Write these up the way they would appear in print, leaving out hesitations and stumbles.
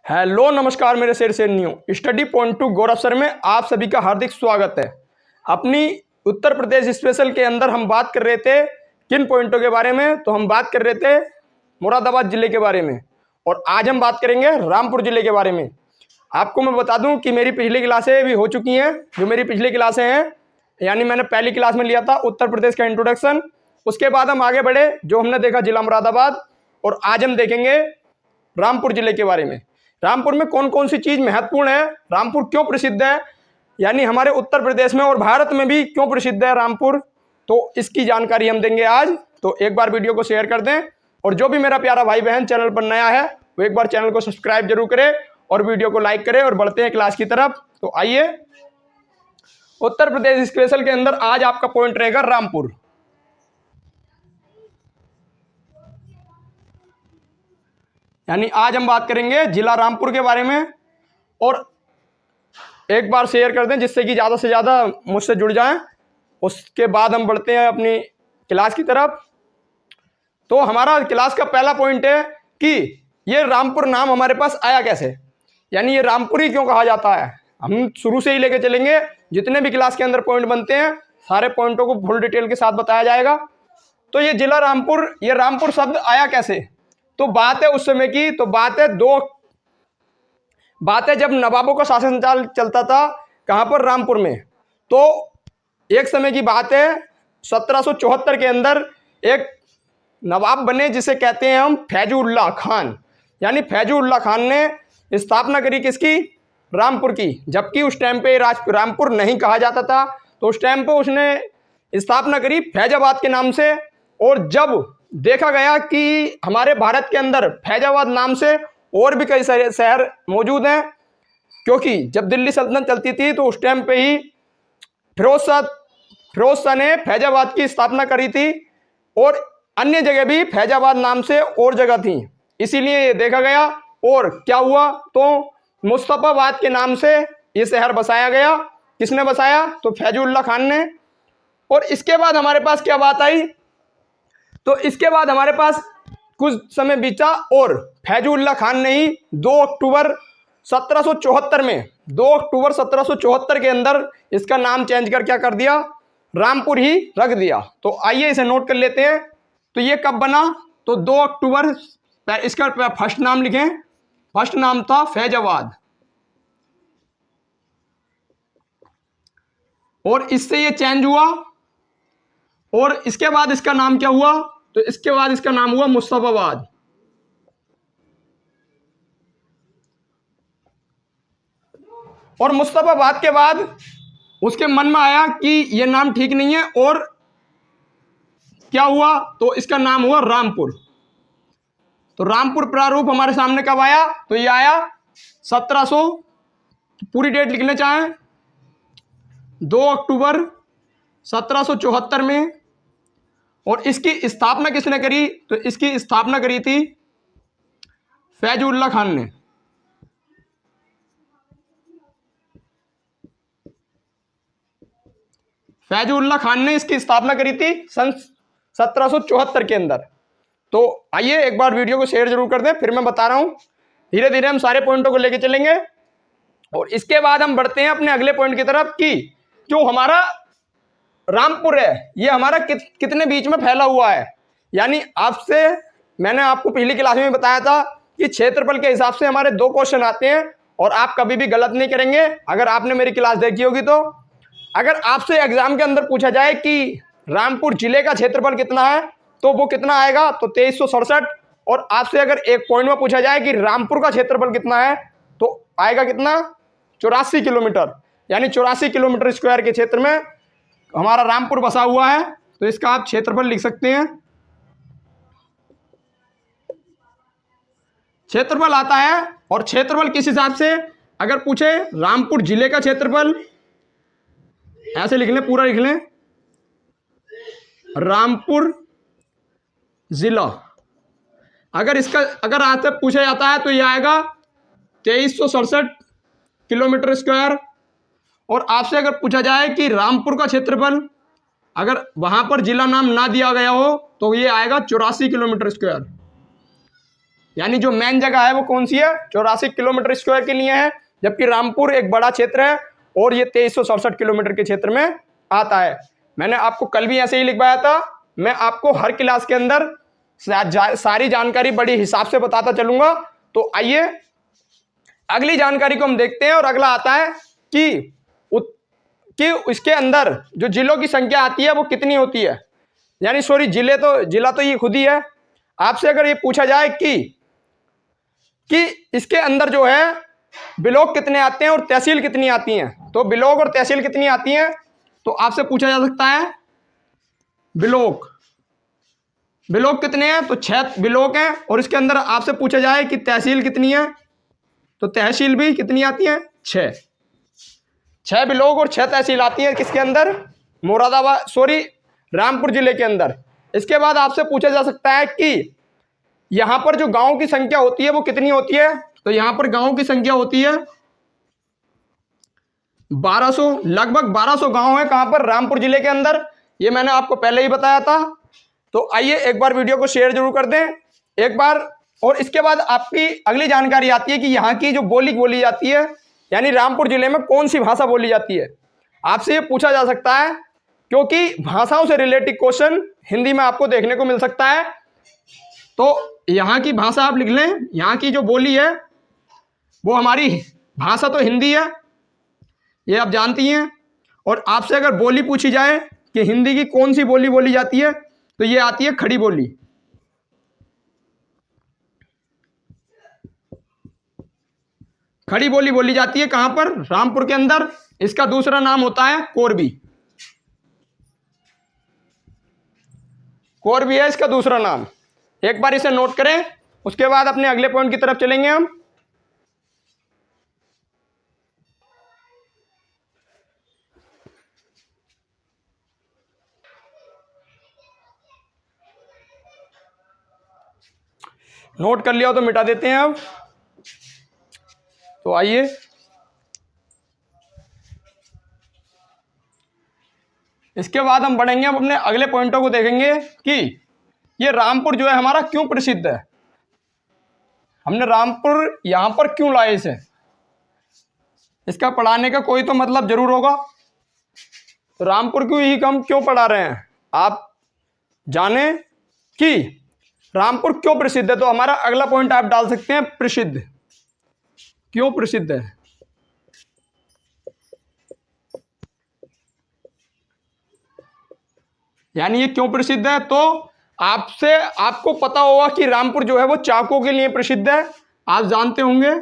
Hello नमस्कार मेरे शेर शेरनियों। स्टडी पॉइंट टू गौरव सर में आप सभी का हार्दिक स्वागत है। अपनी उत्तर प्रदेश स्पेशल के अंदर हम बात कर रहे थे किन पॉइंटों के बारे में, तो हम बात कर रहे थे मुरादाबाद जिले के बारे में और आज हम बात करेंगे रामपुर जिले के बारे में। आपको मैं बता दूं कि मेरी पिछली क्लासें भी हो चुकी हैं। जो मेरी पिछली क्लासें हैं यानी मैंने पहली क्लास में लिया था उत्तर प्रदेश का इंट्रोडक्शन, उसके बाद हम आगे बढ़े जो हमने देखा जिला मुरादाबाद, और आज हम देखेंगे रामपुर जिले के बारे में। रामपुर में कौन कौन सी चीज़ महत्वपूर्ण है, रामपुर क्यों प्रसिद्ध है, यानी हमारे उत्तर प्रदेश में और भारत में भी क्यों प्रसिद्ध है रामपुर, तो इसकी जानकारी हम देंगे आज। तो एक बार वीडियो को शेयर कर दें और जो भी मेरा प्यारा भाई बहन चैनल पर नया है वो एक बार चैनल को सब्सक्राइब जरूर करे और वीडियो को लाइक करे। और बढ़ते हैं क्लास की तरफ। तो आइए, उत्तर प्रदेश स्पेशल के अंदर आज आपका पॉइंट रहेगा रामपुर। यानी आज हम बात करेंगे जिला रामपुर के बारे में। और एक बार शेयर कर दें जिससे कि ज़्यादा से ज़्यादा मुझसे जुड़ जाएं। उसके बाद हम बढ़ते हैं अपनी क्लास की तरफ। तो हमारा क्लास का पहला पॉइंट है कि ये रामपुर नाम हमारे पास आया कैसे, यानी ये रामपुर ही क्यों कहा जाता है। हम शुरू से ही लेके चलेंगे, जितने भी क्लास के अंदर पॉइंट बनते हैं सारे पॉइंटों को फुल डिटेल के साथ बताया जाएगा। तो ये जिला रामपुर, ये रामपुर शब्द आया कैसे, तो बात है उस समय की। तो बात है जब नवाबों का शासन चलता था, कहाँ पर, रामपुर में। तो एक समय की बात है 1774 के अंदर एक नवाब बने जिसे कहते हैं हम फैजुल्लाह खान। यानी फैजुल्लाह खान ने स्थापना करी किसकी, रामपुर की। जबकि उस टाइम पे रामपुर नहीं कहा जाता था, तो उस टाइम पे उसने स्थापना करी फैजाबाद के नाम से। और जब देखा गया कि हमारे भारत के अंदर फैजाबाद नाम से और भी कई सारे शहर मौजूद हैं, क्योंकि जब दिल्ली सल्तनत चलती थी तो उस टाइम पे ही फिरोज शाह ने फैजाबाद की स्थापना करी थी और अन्य जगह भी फैजाबाद नाम से और जगह थी। इसीलिए ये देखा गया और क्या हुआ, तो मुस्तफाबाद के नाम से ये शहर बसाया गया। किसने बसाया, तो फैजुल्लाह खान ने। और इसके बाद हमारे पास क्या बात आई, तो इसके बाद हमारे पास कुछ समय बीता और फैजुल्लाह खान ने ही 2 अक्टूबर 1774 के अंदर इसका नाम चेंज कर क्या कर दिया, रामपुर ही रख दिया। तो आइए इसे नोट कर लेते हैं। तो ये कब बना, तो 2 अक्टूबर, इसका फर्स्ट नाम लिखें, फर्स्ट नाम था फैजाबाद। और इससे ये चेंज हुआ और इसके बाद इसका नाम क्या हुआ, तो इसके बाद इसका नाम हुआ मुस्तफाबाद। और मुस्तफाबाद के बाद उसके मन में आया कि यह नाम ठीक नहीं है और क्या हुआ, तो इसका नाम हुआ रामपुर। तो रामपुर प्रारूप हमारे सामने कब आया, तो ये आया 1700, पूरी डेट लिखना चाहें 2 अक्टूबर 1774 में। और इसकी स्थापना किसने करी, तो इसकी स्थापना करी थी फैजुल्लाह खान ने। फैजुल्लाह खान ने इसकी स्थापना करी थी सन 1774 के अंदर। तो आइए एक बार वीडियो को शेयर जरूर कर दें, फिर मैं बता रहा हूं, धीरे धीरे हम सारे पॉइंटों को लेके चलेंगे। और इसके बाद हम बढ़ते हैं अपने अगले पॉइंट की तरफ कि जो हमारा रामपुर है ये हमारा कितने बीच में फैला हुआ है। यानी मैंने आपको पिछली क्लास में बताया था कि क्षेत्रफल के हिसाब से हमारे 2 क्वेश्चन आते हैं और आप कभी भी गलत नहीं करेंगे अगर आपने मेरी क्लास देखी होगी। तो अगर आपसे एग्जाम के अंदर पूछा जाए कि रामपुर जिले का क्षेत्रफल कितना है, तो वो कितना आएगा, तो 2367। और आपसे अगर एक पॉइंट में पूछा जाए कि रामपुर का क्षेत्रफल कितना है, तो आएगा कितना, 84 किलोमीटर। यानी 84 किलोमीटर स्क्वायर के क्षेत्र में हमारा रामपुर बसा हुआ है। तो इसका आप क्षेत्रफल लिख सकते हैं। क्षेत्रफल आता है, और क्षेत्रफल किस हिसाब से अगर पूछे, रामपुर जिले का क्षेत्रफल ऐसे लिख लें, पूरा लिख लें, रामपुर जिला। अगर आज तक पूछा जाता है तो यह आएगा 2367 किलोमीटर स्क्वायर। और आपसे अगर पूछा जाए कि रामपुर का क्षेत्रफल, अगर वहां पर जिला नाम ना दिया गया हो, तो ये आएगा 84 किलोमीटर स्क्वायर। यानी जो मेन जगह है वो कौन सी है, 84 किलोमीटर स्क्वायर के लिए है, जबकि रामपुर एक बड़ा क्षेत्र है और ये 2367 किलोमीटर के क्षेत्र में आता है। मैंने आपको कल भी ऐसे ही लिखवाया था। मैं आपको हर क्लास के अंदर सारी जानकारी बड़ी हिसाब से बताता चलूंगा। तो आइए अगली जानकारी को हम देखते हैं, और अगला आता है कि इसके अंदर जो जिलों की संख्या आती है वो कितनी होती है। यानी सॉरी, जिला तो ये खुद ही है। आपसे अगर ये पूछा जाए कि इसके अंदर जो है ब्लॉक कितने आते हैं और तहसील कितनी आती हैं, तो ब्लॉक और तहसील कितनी आती हैं, तो आपसे पूछा जा सकता है ब्लॉक कितने हैं, तो 6 ब्लॉक हैं। और इसके अंदर आपसे पूछा जाए कि तहसील कितनी है, तो तहसील भी कितनी आती हैं, 6 ब्लॉक और 6 तहसील आती हैं किसके अंदर, रामपुर जिले के अंदर। इसके बाद आपसे पूछा जा सकता है कि यहां पर जो गांव की संख्या होती है वो कितनी होती है, तो यहां पर गांव की संख्या होती है 1200, लगभग 1200 गांव है कहां पर, रामपुर जिले के अंदर। ये मैंने आपको पहले ही बताया था। तो आइए एक बार वीडियो को शेयर जरूर कर दें एक बार। और इसके बाद आपकी अगली जानकारी आती है कि यहाँ की जो बोली जाती है, यानी रामपुर जिले में कौन सी भाषा बोली जाती है। आपसे ये पूछा जा सकता है क्योंकि भाषाओं से रिलेटेड क्वेश्चन हिंदी में आपको देखने को मिल सकता है। तो यहाँ की भाषा आप लिख लें, यहाँ की जो बोली है वो, हमारी भाषा तो हिंदी है, ये आप जानती हैं। और आपसे अगर बोली पूछी जाए कि हिंदी की कौन सी बोली बोली जाती है, तो ये आती है खड़ी बोली। खड़ी बोली बोली जाती है कहां पर, रामपुर के अंदर। इसका दूसरा नाम होता है कोरबी। कोरबी है इसका दूसरा नाम। एक बार इसे नोट करें, उसके बाद अपने अगले पॉइंट की तरफ चलेंगे हम। नोट कर लिया हो तो मिटा देते हैं अब। तो आइए इसके बाद हम बढ़ेंगे, हम अपने अगले पॉइंटों को देखेंगे कि ये रामपुर जो है हमारा क्यों प्रसिद्ध है, हमने रामपुर यहां पर क्यों लाए इसे। इसका पढ़ाने का कोई तो मतलब जरूर होगा। तो रामपुर क्यों पढ़ा रहे हैं, आप जाने कि रामपुर क्यों प्रसिद्ध है। तो हमारा अगला पॉइंट आप डाल सकते हैं प्रसिद्ध, क्यों प्रसिद्ध है। यानी ये क्यों प्रसिद्ध है, तो आपको पता होगा कि रामपुर जो है वो चाकों के लिए प्रसिद्ध है, आप जानते होंगे।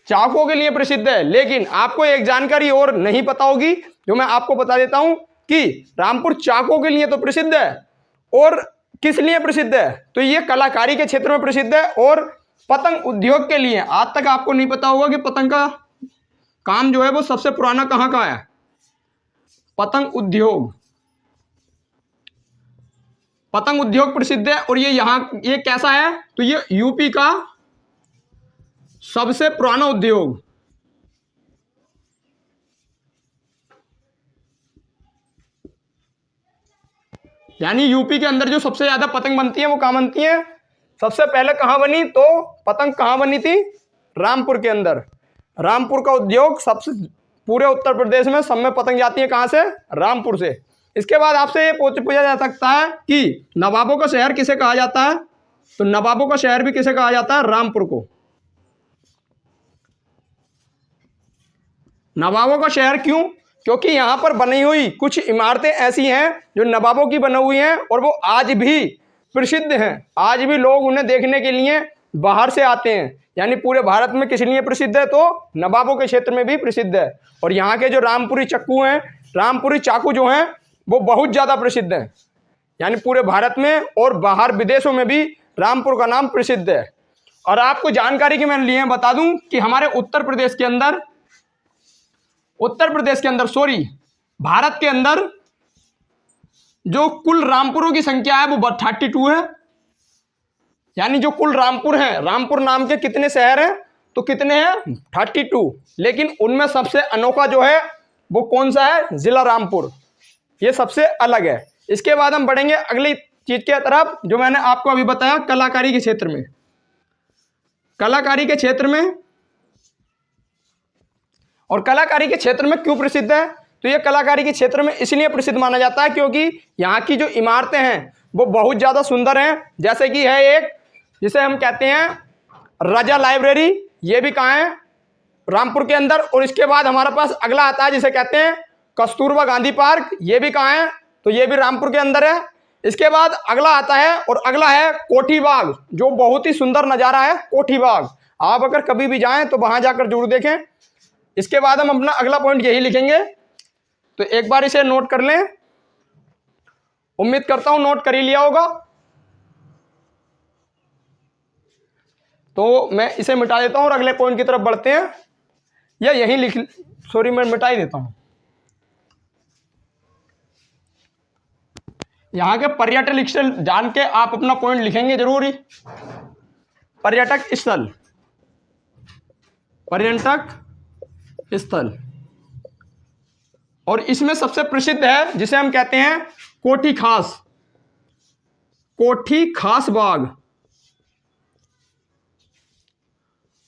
चाकों के लिए प्रसिद्ध है। लेकिन आपको एक जानकारी और नहीं पता होगी जो मैं आपको बता देता हूं कि रामपुर चाकों के लिए तो प्रसिद्ध है, और किस लिए प्रसिद्ध है, तो ये कलाकारी के क्षेत्र में प्रसिद्ध है और पतंग उद्योग के लिए। आज तक आपको नहीं पता होगा कि पतंग का काम जो है वो सबसे पुराना कहां का है, पतंग उद्योग प्रसिद्ध है। और ये कैसा है, तो ये यूपी का सबसे पुराना उद्योग। यानी यूपी के अंदर जो सबसे ज्यादा पतंग बनती है वो कहां बनती है, सबसे पहले कहां बनी, तो पतंग कहां बनी थी, रामपुर के अंदर। रामपुर का उद्योग सबसे, पूरे उत्तर प्रदेश में सब में पतंग जाती है कहां से, रामपुर से। इसके बाद आपसे ये पूछा जा सकता है कि नवाबों का शहर किसे कहा जाता है, तो नवाबों का शहर भी किसे कहा जाता है, रामपुर को। नवाबों का शहर क्यों, क्योंकि यहां पर बनी हुई कुछ इमारतें ऐसी हैं जो नवाबों की बनी हुई हैं और वो आज भी प्रसिद्ध हैं। आज भी लोग उन्हें देखने के लिए बाहर से आते हैं। यानी पूरे भारत में किस लिए प्रसिद्ध है, तो नवाबों के क्षेत्र में भी प्रसिद्ध है। और यहाँ के जो रामपुरी चक्कू हैं, रामपुरी चाकू जो हैं वो बहुत ज़्यादा प्रसिद्ध हैं। यानी पूरे भारत में और बाहर विदेशों में भी रामपुर का नाम प्रसिद्ध है। और आपको जानकारी के मैं लिए बता दूं कि हमारे उत्तर प्रदेश के अंदर भारत के अंदर जो कुल रामपुरों की संख्या है वो 32 है। यानी जो कुल रामपुर है, रामपुर नाम के कितने शहर हैं, तो कितने हैं, 32। लेकिन उनमें सबसे अनोखा जो है वो कौन सा है? जिला रामपुर। ये सबसे अलग है। इसके बाद हम बढ़ेंगे अगली चीज के तरफ, जो मैंने आपको अभी बताया कलाकारी के क्षेत्र में। कलाकारी के क्षेत्र में, और कलाकारी के क्षेत्र में क्यों प्रसिद्ध है? तो ये कलाकारी के क्षेत्र में इसलिए प्रसिद्ध माना जाता है क्योंकि यहाँ की जो इमारतें हैं वो बहुत ज़्यादा सुंदर हैं। जैसे कि है एक, जिसे हम कहते हैं राजा लाइब्रेरी, ये भी कहाँ है? रामपुर के अंदर। और इसके बाद हमारे पास अगला आता है जिसे कहते हैं कस्तूरबा गांधी पार्क, ये भी कहाँ है? तो ये भी रामपुर के अंदर है। इसके बाद अगला आता है, और अगला है कोठी बाग, जो बहुत ही सुंदर नज़ारा है कोठी बाग। आप अगर कभी भी जाएं तो वहां जाकर जरूर देखें। इसके बाद हम अपना अगला पॉइंट यही लिखेंगे, तो एक बार इसे नोट कर लें। उम्मीद करता हूं नोट कर ही लिया होगा। तो मैं इसे मिटा देता हूं और अगले पॉइंट की तरफ बढ़ते हैं, या यहीं लिख, सॉरी मैं मिटा ही देता हूं। यहां के पर्यटक स्थल जान के आप अपना पॉइंट लिखेंगे जरूरी। पर्यटक स्थल, पर्यटक स्थल, और इसमें सबसे प्रसिद्ध है जिसे हम कहते हैं कोठी खास, कोठी खास बाग।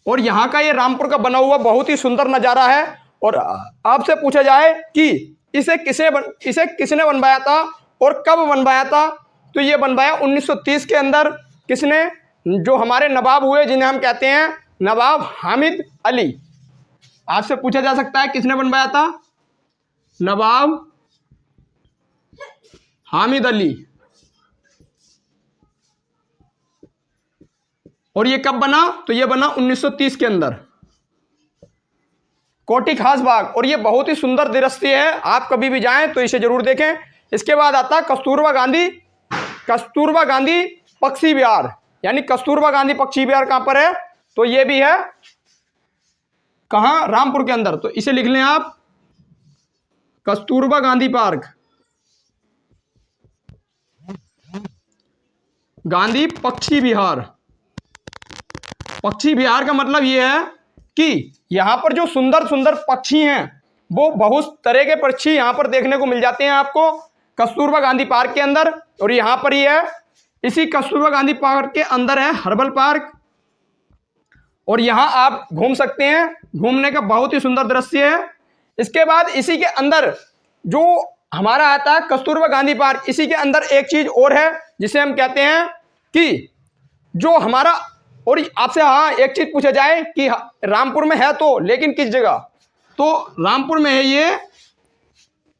और यहां का ये रामपुर का बना हुआ बहुत ही सुंदर नजारा है। और आपसे पूछा जाए कि इसे किसने बनवाया था और कब बनवाया था, तो ये बनवाया 1930 के अंदर। किसने? जो हमारे नवाब हुए, जिन्हें हम कहते हैं नवाब हामिद अली। आपसे पूछा जा सकता है किसने बनवाया था? नवाब हामिद अली। और ये कब बना? तो ये बना 1930 के अंदर, कोठी खास बाग। और ये बहुत ही सुंदर दृश्य है, आप कभी भी जाएं तो इसे जरूर देखें। इसके बाद आता है कस्तूरबा गांधी पक्षी विहार, यानी कस्तूरबा गांधी पक्षी विहार कहां पर है? तो ये भी है कहां? रामपुर के अंदर। तो इसे लिख लें आप, कस्तूरबा गांधी पार्क, गांधी पक्षी विहार। पक्षी विहार का मतलब यह है कि यहां पर जो सुंदर सुंदर पक्षी हैं, वो बहुत तरह के पक्षी यहां पर देखने को मिल जाते हैं आपको कस्तूरबा गांधी पार्क के अंदर। और यहां पर ही है, इसी कस्तूरबा गांधी पार्क के अंदर है हर्बल पार्क, और यहां आप घूम सकते हैं। घूमने का बहुत ही सुंदर दृश्य है। इसके बाद इसी के अंदर जो हमारा आता है कस्तूरबा गांधी पार्क, इसी के अंदर एक चीज और है जिसे हम कहते हैं कि जो हमारा, और आपसे हाँ एक चीज पूछा जाए कि रामपुर में है तो, लेकिन किस जगह? तो रामपुर में है ये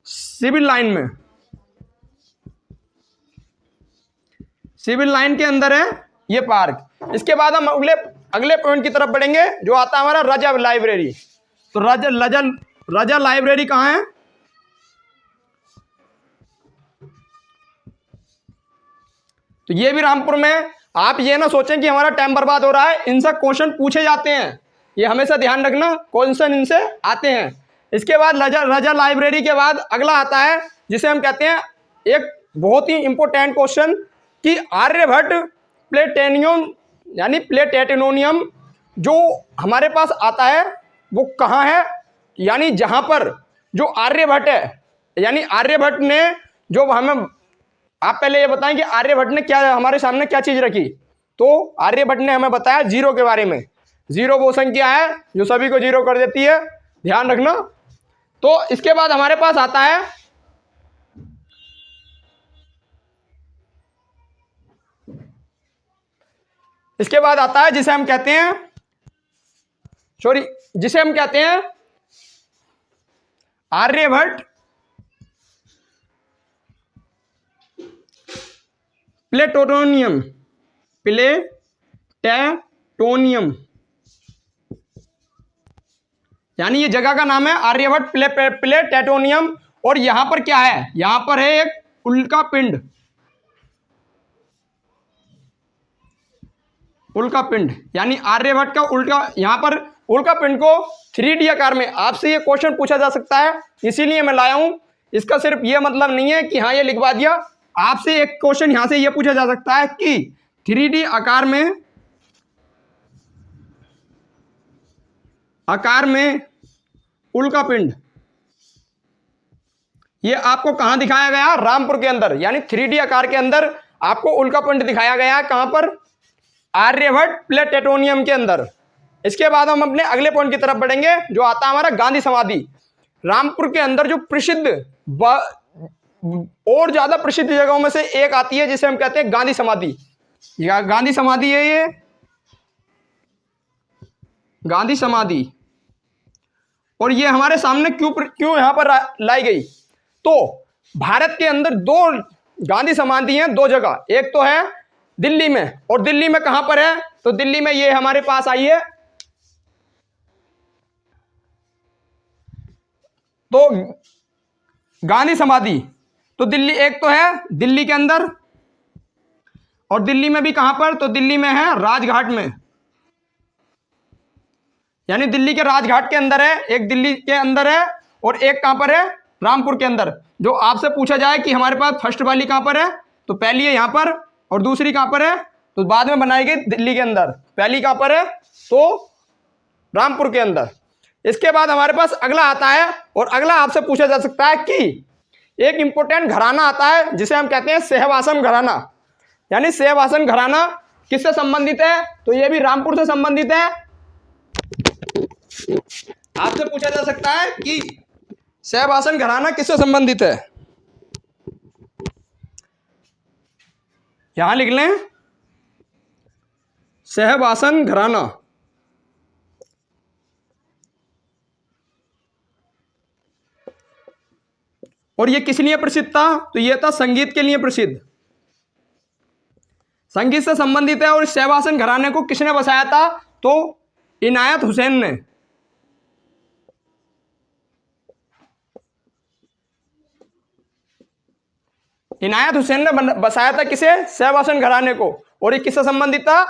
सिविल लाइन में, सिविल लाइन के अंदर है ये पार्क। इसके बाद हम अगले पॉइंट की तरफ बढ़ेंगे, जो आता है हमारा राजा लाइब्रेरी। तो राजा लाइब्रेरी कहाँ है? तो ये भी रामपुर में। आप ये ना सोचें कि हमारा टाइम बर्बाद हो रहा है, इनसे क्वेश्चन पूछे जाते हैं, ये हमेशा ध्यान रखना, क्वेश्चन इनसे आते हैं। इसके बाद राजा लाइब्रेरी के बाद अगला आता है जिसे हम कहते हैं एक बहुत ही इंपॉर्टेंट क्वेश्चन कि आर्यभट्ट प्लेटेनियम, यानी प्लेटेटोनियम जो हमारे पास आता है वो कहाँ है? यानी जहाँ पर जो आर्यभट्ट है, यानी आर्यभट्ट ने जो हमें, आप पहले ये बताएं कि आर्यभट्ट ने क्या हमारे सामने क्या चीज रखी? तो आर्यभट्ट ने हमें बताया जीरो के बारे में। जीरो वो संख्या है जो सभी को जीरो कर देती है, ध्यान रखना। तो इसके बाद हमारे पास आता है जिसे हम कहते हैं, जिसे हम कहते हैं आर्यभट्ट प्लेटोनियम, यानी ये जगह का नाम है आर्यभट्ट प्लेटेटोनियम। और यहां पर क्या है? यहां पर है एक उल्का पिंड, यानी आर्यभट्ट का उल्का, यहां पर उल्का पिंड को 3D आकार में आपसे ये क्वेश्चन पूछा जा सकता है, इसीलिए मैं लाया हूं। इसका सिर्फ ये मतलब नहीं है कि हाँ ये लिखवा दिया, आपसे एक क्वेश्चन यहां से ये पूछा जा सकता है कि 3D आकार में उल्का पिंड ये आपको कहाँ दिखाया गया, रामपुर के अंदर, यानी 3D आकार के अंदर आपको उल्का पिंड दिखाया गया है। कहाँ पर, आर्यभट्ट प्लेटेटोनियम के अंदर। इसके बाद हम अपने अगले पॉइंट की तरफ बढ़ेंगे, जो आता है हमारा गांधी समाधि। रामपुर के अंदर जो प्रसिद्ध और ज्यादा प्रसिद्ध जगहों में से एक आती है, जिसे हम कहते हैं गांधी समाधि। या गांधी समाधि है ये, गांधी समाधि। और ये हमारे सामने क्यों यहां पर लाई गई, तो भारत के अंदर दो गांधी समाधि हैं, दो जगह। एक तो है दिल्ली में, और दिल्ली में कहां पर है, तो दिल्ली में ये हमारे पास आई है, तो गांधी समाधि तो दिल्ली, एक तो है दिल्ली के अंदर, और दिल्ली में भी कहां पर, तो दिल्ली में है राजघाट में, यानी दिल्ली के राजघाट के अंदर है, एक दिल्ली के अंदर है, और एक कहां पर है, रामपुर के अंदर। जो आपसे पूछा जाए कि हमारे पास फर्स्ट वाली कहां पर है, तो पहली है यहां पर, और दूसरी कहां पर है, तो बाद में बनाई गई दिल्ली के अंदर। पहली कहां पर है, तो रामपुर के अंदर। इसके बाद हमारे पास अगला आता है, और अगला आपसे पूछा जा सकता है कि एक इंपॉर्टेंट घराना आता है, जिसे हम कहते हैं सहवासन घराना। यानी सहवासन घराना किससे संबंधित है, तो यह भी रामपुर से संबंधित है। आपसे पूछा जा सकता है कि सहवासन घराना किससे संबंधित है, यहां लिख लें सहवासन घराना। और ये किस लिए प्रसिद्ध था, तो ये था संगीत के लिए प्रसिद्ध, संगीत से संबंधित है। और इस सहवासन घराने को किसने बसाया था, तो इनायत हुसैन ने। इनायत हुसैन ने बसाया था किसे, सहवासन घराने को। और ये किससे संबंधित था,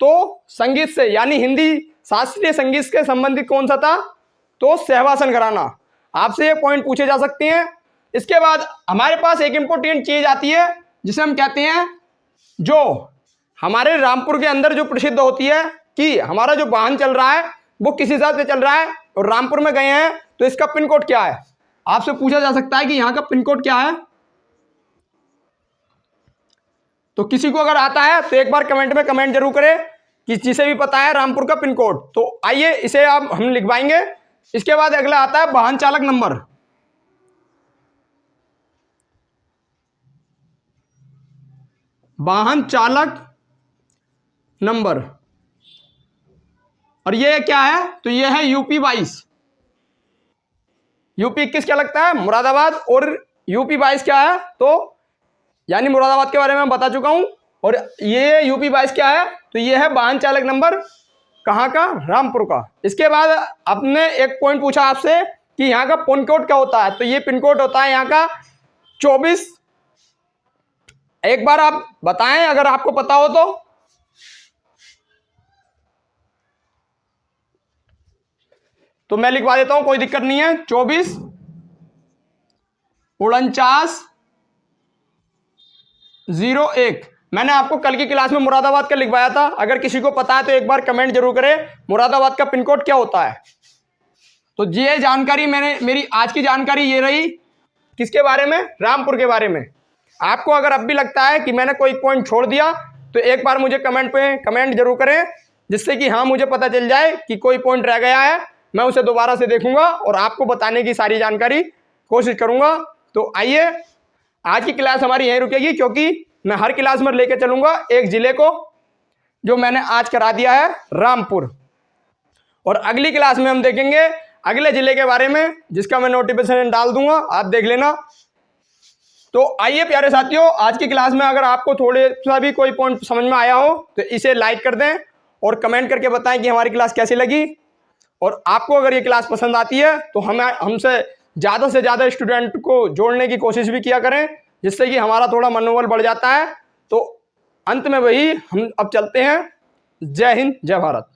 तो संगीत से, यानी हिंदी शास्त्रीय संगीत के संबंधित कौन सा था, तो सहवासन घराना। आपसे ये पॉइंट पूछे जा सकते हैं। इसके बाद हमारे पास एक इंपॉर्टेंट चीज आती है, जिसे हम कहते हैं, जो हमारे रामपुर के अंदर जो प्रसिद्ध होती है कि हमारा जो वाहन चल रहा है वो किस हिसाब से चल रहा है, और रामपुर में गए हैं तो इसका पिन कोड क्या है। आपसे पूछा जा सकता है कि यहाँ का पिन कोड क्या है। तो किसी को अगर आता है तो एक बार कमेंट में कमेंट जरूर करें कि जिसे भी पता है रामपुर का पिन कोड। तो आइए इसे आप हम लिखवाएंगे। इसके बाद अगला आता है वाहन चालक नंबर। वाहन चालक नंबर, और ये क्या है, तो ये है यूपी 22। यूपी 21 क्या लगता है, मुरादाबाद, और यूपी 22 क्या है, तो यानी मुरादाबाद के बारे में बता चुका हूं। और ये यूपी 22 क्या है, तो ये है वाहन चालक नंबर कहाँ का, रामपुर का। इसके बाद आपने एक पॉइंट पूछा आपसे कि यहाँ का पिन कोड क्या होता है, तो ये पिन कोड होता है यहाँ का 24। एक बार आप बताएं अगर आपको पता हो तो मैं लिखवा देता हूं, कोई दिक्कत नहीं है। 244901। मैंने आपको कल की क्लास में मुरादाबाद का लिखवाया था। अगर किसी को पता है तो एक बार कमेंट जरूर करें, मुरादाबाद का पिन कोड क्या होता है। तो ये जानकारी मेरी आज की जानकारी ये रही, किसके बारे में, रामपुर के बारे में। आपको अगर अब भी लगता है कि मैंने कोई पॉइंट छोड़ दिया तो एक बार मुझे कमेंट पे कमेंट जरूर करें, जिससे कि हाँ मुझे पता चल जाए कि कोई पॉइंट रह गया है। मैं उसे दोबारा से देखूंगा और आपको बताने की सारी जानकारी कोशिश करूंगा। तो आइए, आज की क्लास हमारी यहीं रुकेगी, क्योंकि मैं हर क्लास में लेके चलूंगा एक जिले को, जो मैंने आज करा दिया है रामपुर। और अगली क्लास में हम देखेंगे अगले जिले के बारे में, जिसका मैं नोटिफिकेशन डाल दूंगा, आप देख लेना। तो आइए प्यारे साथियों, आज की क्लास में अगर आपको थोड़े सा भी कोई पॉइंट समझ में आया हो तो इसे लाइक कर दें और कमेंट करके बताएं कि हमारी क्लास कैसी लगी। और आपको अगर ये क्लास पसंद आती है तो हमसे ज़्यादा से ज़्यादा स्टूडेंट को जोड़ने की कोशिश भी किया करें, जिससे कि हमारा थोड़ा मनोबल बढ़ जाता है। तो अंत में वही हम अब चलते हैं। जय हिंद, जय भारत।